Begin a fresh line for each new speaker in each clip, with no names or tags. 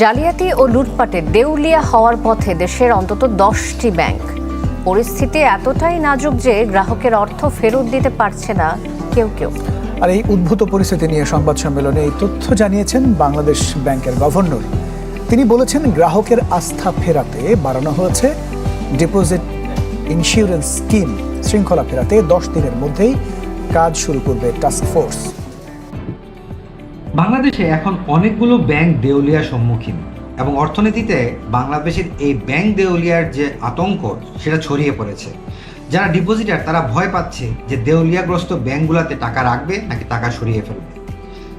জালিয়াতি ও লুটপাটে দেউলিয়া হওয়ার পথে দেশের অন্তত 10টি ব্যাংক। পরিস্থিতি এতটাই নাজুক যে গ্রাহকের অর্থ ফেরত দিতে পারছে না কেউ।
আর এই উদ্ভূত পরিস্থিতি নিয়ে সংবাদ সম্মেলনে এই তথ্য জানিয়েছেন বাংলাদেশ ব্যাংকের গভর্নর। তিনি বলেছেন, গ্রাহকের আস্থা ফেরাতে বাড়ানো হয়েছে ডিপোজিট ইন্স্যুরেন্স স্কিম। শৃঙ্খলা ফেরাতে 10 দিনের মধ্যেই কাজ শুরু করবে টাস্ক ফোর্স।
বাংলাদেশে এখন অনেকগুলো ব্যাংক দেউলিয়ার সম্মুখীন এবং অর্থনীতিতে বাংলাদেশের এই ব্যাংক দেউলিয়ার যে আতঙ্ক সেটা ছড়িয়ে পড়েছে। যারা ডিপোজিটার তারা ভয় পাচ্ছে যে দেউলিয়াগ্রস্ত ব্যাংকগুলোতে টাকা রাখবে নাকি টাকা সরিয়ে ফেলবে।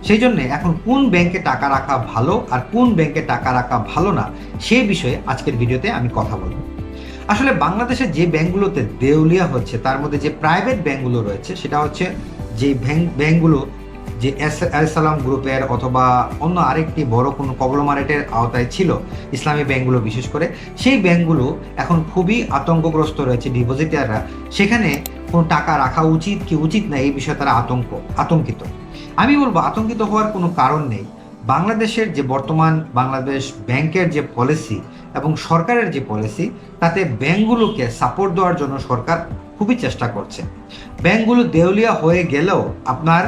সেই জন্য এখন কোন ব্যাংকে টাকা রাখা ভালো আর কোন ব্যাংকে টাকা রাখা ভালো না সেই বিষয়ে আজকের ভিডিওতে আমি কথা বলবো। আসলে বাংলাদেশে যে ব্যাংকগুলোতে দেউলিয়া হচ্ছে তার মধ্যে যে প্রাইভেট ব্যাংকগুলো রয়েছে সেটা হচ্ছে যে ব্যাংকগুলো যে এস-সালাম গ্রুপের অথবা অন্য আরেকটি বড় কোনো কংগ্লোমারেটের আওতায় ছিল, ইসলামী ব্যাংকগুলো বিশেষ করে, সেই ব্যাংকগুলো এখন খুবই আতঙ্কগ্রস্ত রয়েছে ডিপোজিটাররা। সেখানে কোনো টাকা রাখা উচিত কি উচিত না এই বিষয়ে তারা আতঙ্কিত। আমি বলবো আতঙ্কিত হওয়ার কোনো কারণ নেই। বাংলাদেশের যে বর্তমান বাংলাদেশ ব্যাংকের যে পলিসি এবং সরকারের যে পলিসি তাতে ব্যাংকগুলোকে সাপোর্ট দেওয়ার জন্য সরকার খুবই চেষ্টা করছে। ব্যাংকগুলো দেউলিয়া হয়ে গেলেও আপনার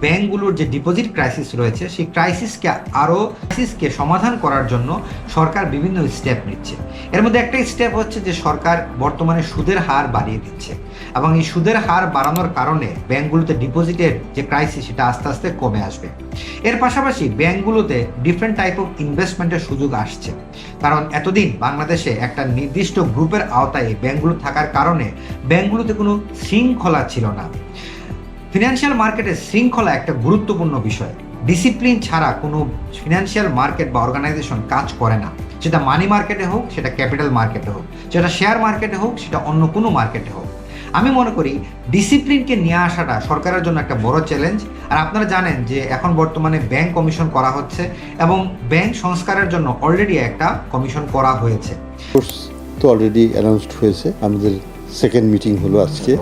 ব্যাংকগুলোর যে ডিপোজিট ক্রাইসিস রয়েছে সেই ক্রাইসিসকে সমাধান করার জন্য সরকার বিভিন্ন স্টেপ নিচ্ছে। এর মধ্যে একটা স্টেপ হচ্ছে যে সরকার বর্তমানে সুদের হার বাড়িয়ে দিচ্ছে এবং এই সুদের হার বাড়ানোর কারণে ব্যাংকগুলোতে ডিপোজিটের যে ক্রাইসিস সেটা আস্তে আস্তে কমে আসবে। এর পাশাপাশি ব্যাংকগুলোতে ডিফারেন্ট টাইপ অফ ইনভেস্টমেন্টের সুযোগ আসছে, কারণ এতদিন বাংলাদেশে একটা নির্দিষ্ট গ্রুপের আওতায় ব্যাংকগুলো থাকার কারণে ব্যাংকগুলোতে কোনো শৃঙ্খলা ছিল না। ফিনান্সিয়াল মার্কেটের শৃঙ্খলা একটা গুরুত্বপূর্ণ বিষয়। ডিসিপ্লিন ছাড়া কোনো ফিনান্সিয়াল মার্কেট বা অর্গানাইজেশন কাজ করে না, সেটা মানি মার্কেটে হোক, সেটা ক্যাপিটাল মার্কেটে হোক, সেটা শেয়ার মার্কেটে হোক, সেটা অন্য কোনো মার্কেটে হোক। আমি মনে করি ডিসিপ্লিনকে নিয়ে আসাটা সরকারের জন্য একটা বড় চ্যালেঞ্জ। আর আপনারা জানেন যে এখন বর্তমানে ব্যাংক কমিশন করা হচ্ছে এবং ব্যাংক সংস্কারের জন্য অলরেডি একটা কমিশন করা হয়েছে।
তো অলরেডি অ্যানাউন্সড হয়েছে, আমাদের সেকেন্ড মিটিং হলো আজকে।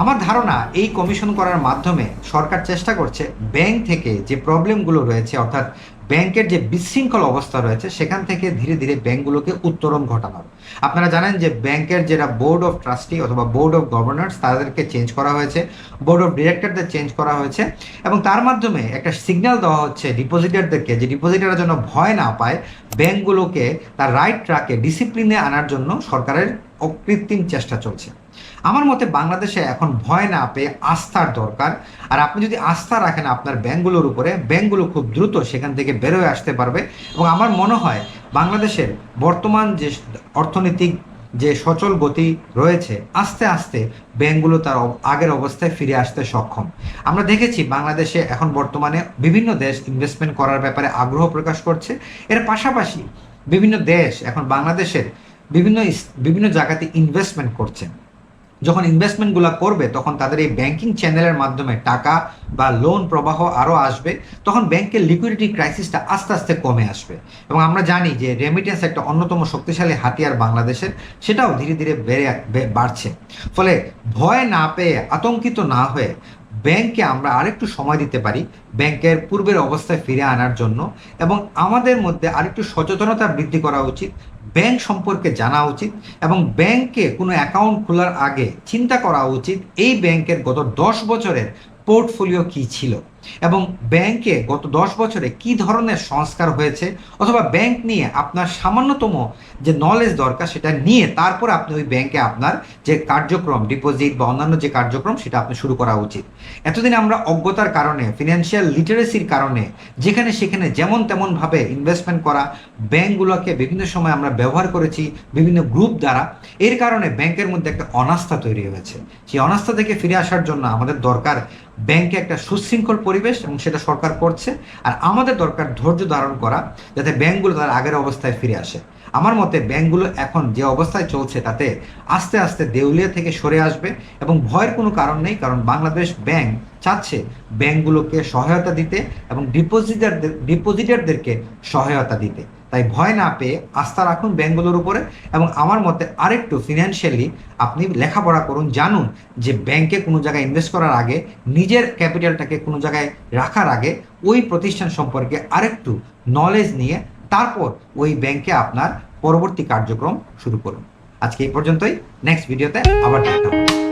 আমার ধারণা এই কমিশন করার মাধ্যমে সরকার চেষ্টা করছে ব্যাংক থেকে যে প্রবলেমগুলো রয়েছে, অর্থাৎ ব্যাংকের যে বিশৃঙ্খল অবস্থা রয়েছে সেখান থেকে ধীরে ধীরে ব্যাংকগুলোকে উত্তরণ ঘটানোর। আপনারা জানেন যে ব্যাংকের যেটা বোর্ড অফ ট্রাস্টি অথবা বোর্ড অফ গভর্নর্স তাদেরকে চেঞ্জ করা হয়েছে, বোর্ড অফ ডিরেক্টরদের চেঞ্জ করা হয়েছে এবং তার মাধ্যমে একটা সিগন্যাল দেওয়া হচ্ছে ডিপোজিটারদেরকে যে ডিপোজিটাররা যেন ভয় না পায়, ব্যাংকগুলোকে তার রাইট ট্র্যাকে ডিসিপ্লিনে আনার জন্য সরকারের অকৃত্রিম চেষ্টা চলছে। আমার মতে বাংলাদেশে এখন ভয় না পেয়ে আস্থার দরকার। আর আপনি যদি আস্থা রাখেন আপনার ব্যাংকগুলোর উপরে, ব্যাংকগুলো খুব দ্রুত সেখান থেকে বেরোয় আসতে পারবে এবং আমার মনে হয় বাংলাদেশের বর্তমান যে অর্থনৈতিক যে সচল গতি রয়েছে আস্তে আস্তে ব্যাংকগুলো তার আগের অবস্থায় ফিরে আসতে সক্ষম। আমরা দেখেছি বাংলাদেশে এখন বর্তমানে বিভিন্ন দেশ ইনভেস্টমেন্ট করার ব্যাপারে আগ্রহ প্রকাশ করছে। এর পাশাপাশি বিভিন্ন দেশ এখন বাংলাদেশের বিভিন্ন জায়গাতে ইনভেস্টমেন্ট করছে। যখন ইনভেস্টমেন্টগুলো করবে তখন তাদের এই ব্যাংকিং চ্যানেলের মাধ্যমে টাকা বা লোন প্রবাহ আরও আসবে, তখন ব্যাংকের লিকুইডিটি ক্রাইসিসটা আস্তে আস্তে কমে আসবে। এবং আমরা জানি যে রেমিটেন্স একটা অন্যতম শক্তিশালী হাতিয়ার বাংলাদেশের, সেটাও ধীরে ধীরে বাড়ছে। ফলে ভয় না পেয়ে আতঙ্কিত না হয়ে ব্যাংকে আমরা আরেকটু সময় দিতে পারি ব্যাংকের পূর্বের অবস্থায় ফিরে আনার জন্য, এবং আমাদের মধ্যে আরেকটু সচেতনতা বৃদ্ধি করা উচিত, ব্যাংক সম্পর্কে জানা উচিত এবং ব্যাংকে কোনো অ্যাকাউন্ট খোলার আগে চিন্তা করা উচিত এই ব্যাংকের গত 10 বছরের পোর্টফোলিও কী ছিল এবং ব্যাংকে গত 10 বছরে কি ধরনের সংস্কার হয়েছে, অথবা ব্যাংক নিয়ে আপনার সামান্যতম যে নলেজ দরকার সেটা নিয়ে তারপর আপনি ওই ব্যাংকে আপনার যে কার্যক্রম ডিপোজিট বা অন্যান্য যে কার্যক্রম সেটা আপনি শুরু করা উচিত। এতদিন আমরা অজ্ঞতার কারণে, ফিনান্সিয়াল লিটারেসির কারণে যেখানে সেখানে যেমন তেমনভাবে ইনভেস্টমেন্ট করা, ব্যাংকগুলোকে বিভিন্ন সময় আমরা ব্যবহার করেছি বিভিন্ন গ্রুপ দ্বারা, এর কারণে ব্যাংকের মধ্যে একটা অনাস্থা তৈরি হয়েছে। সেই অনাস্থা থেকে ফিরে আসার জন্য আমাদের দরকার ব্যাংকে একটা সুশৃঙ্খল পরিবেশ এবং সেটা সরকার করছে। আর আমাদের দরকার ধৈর্য ধারণ করা যাতে ব্যাংকগুলো তার আগের অবস্থায় ফিরে আসে। আমার মতে ব্যাংকগুলো এখন যে অবস্থায় চলছে তাতে আস্তে আস্তে দেউলিয়া থেকে সরে আসবে এবং ভয়ের কোনো কারণ নেই, কারণ বাংলাদেশ ব্যাংক চাচ্ছে ব্যাংকগুলোকে সহায়তা দিতে এবং ডিপোজিটারদেরকে সহায়তা দিতে। তাই ভয় না পেয়ে আস্থা রাখুন ব্যাংকগুলোর উপরে এবং আমার মতে আরেকটু ফিনান্সিয়ালি আপনি লেখাপড়া করুন, জানুন যে ব্যাংকে কোনো জায়গায় ইনভেস্ট করার আগে, নিজের ক্যাপিটালটাকে কোনো জায়গায় রাখার আগে ওই প্রতিষ্ঠান সম্পর্কে আরেকটু নলেজ নিয়ে তারপর ওই ব্যাংকে আপনার পরবর্তী কার্যক্রম শুরু করুন। আজকে এই পর্যন্তই, নেক্সট ভিডিওতে আবার দেখা হবে।